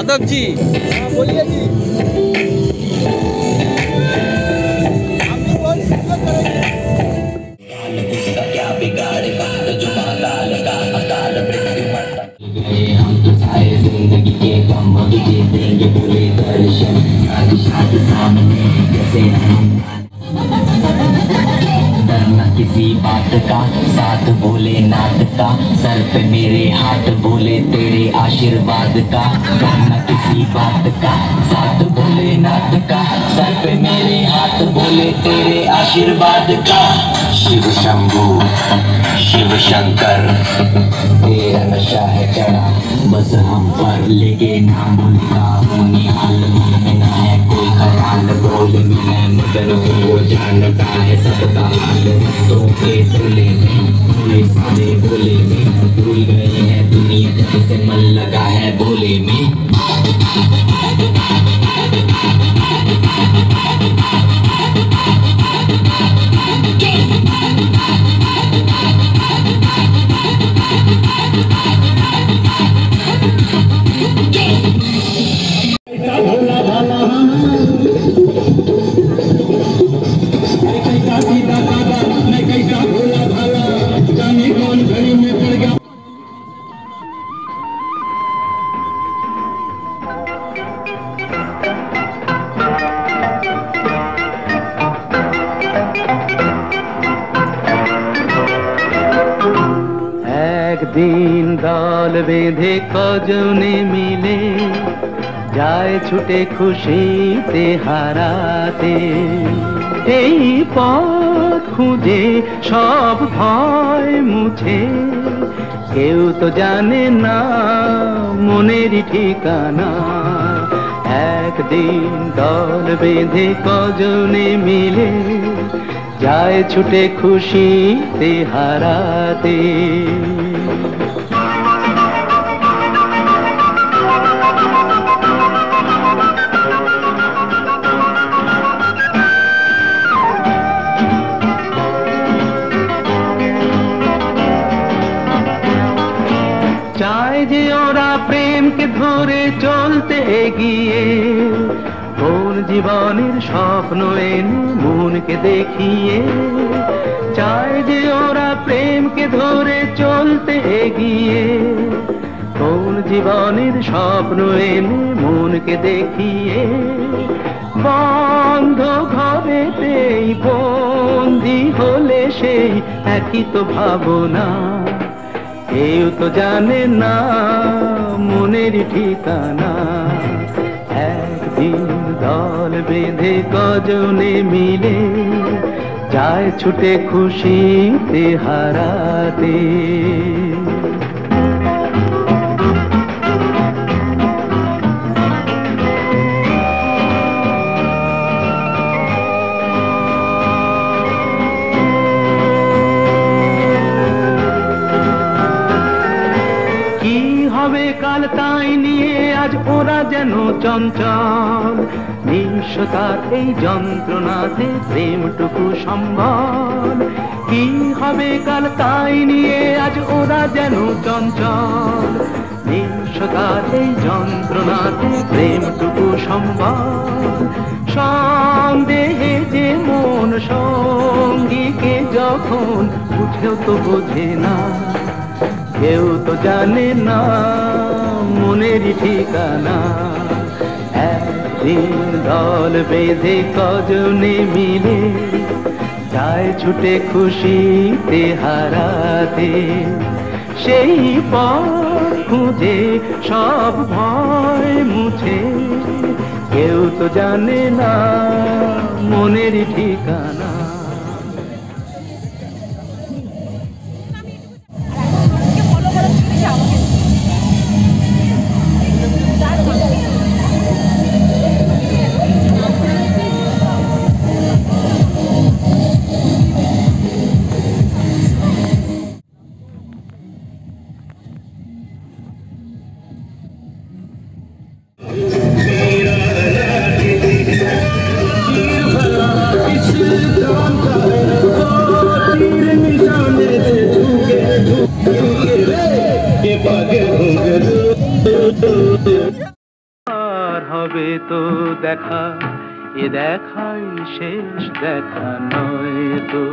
यादव जी बोलिए जी। क्या बिगाड़ेगा जो महाकाल का अकाल मृत्यु मरता हम तो सारे जिंदगी के गम तुझे देंगे बोले दर्शन साथ सामने जैसे डरना किसी बात का साथ बोले नाथ का सर पे मेरे हाथ बोले तेरे आशीर्वाद का डरना किसी बात का साथ बोले नाथ का सर पे मेरे हाथ बोले तेरे आशीर्वाद का शिव शंभू शिव शंकर तेरा नशा है चढ़ा बस हम पर लेके नाम बोलता हूँ निहाल में ना है कोई ख्याल बोल मैं मगर वो जानता है सबका हाल तो के बोले में पूरे सारे बोले में भूल गए हैं दुनिया जब से मन लगा है बोले में दिन दल बेঁধে কজনে মিলে যায় ছুটে খুশিতে হারাতে এই পথ খুঁজে সব ভয় মুছে কেউ তো জানে না মনেরই ঠিকানা একদিন দল বেঁধে কজনে মিলে যায় ছুটে খুশিতে হারাতে চায় যে ওরা প্রেমকে ধরে চলতে এগিয়ে কোন জীবনের স্বপ্ন এনে মনকে দেখিয়ে চায় যে ওরা প্রেমকে ধরে চলতে এগিয়ে কোন জীবনের স্বপ্ন এনে মনকে দেখিয়ে বন্ধ ঘরেতেই বন্দি হলে সেই একই তো ভাবনা কেউ তো জানে না মনের ঠিকানা একদিন দল বেঁধে কজনে মিলে যায় ছুটে খুশিতে হারাতে কাল তাই নিয়ে আজ ওরা যেন চঞ্চল নিঃস্বতার এই যন্ত্রণাতে প্রেমটুকু সম্বল কি হবে কাল তাই নিয়ে আজ ওরা যেন চঞ্চল নিঃস্বতার এই যন্ত্রণাতে প্রেমটুকু সম্বল সন্দেহে যে মন সঙ্গীকে যখন বুঝেও তো বোঝে না কেউ তো জানে না মনেরই ঠিকানা একদিন দল বেঁধে কজনে মিলে যায় ছুটে খুশিতে হারাতে সেই পথ খুঁজে সব ভয় মুছে কেউ তো জানে না মনেরই ঠিকানা This is তো দেখা, এ দেখাই শেষ দেখা নয় তো।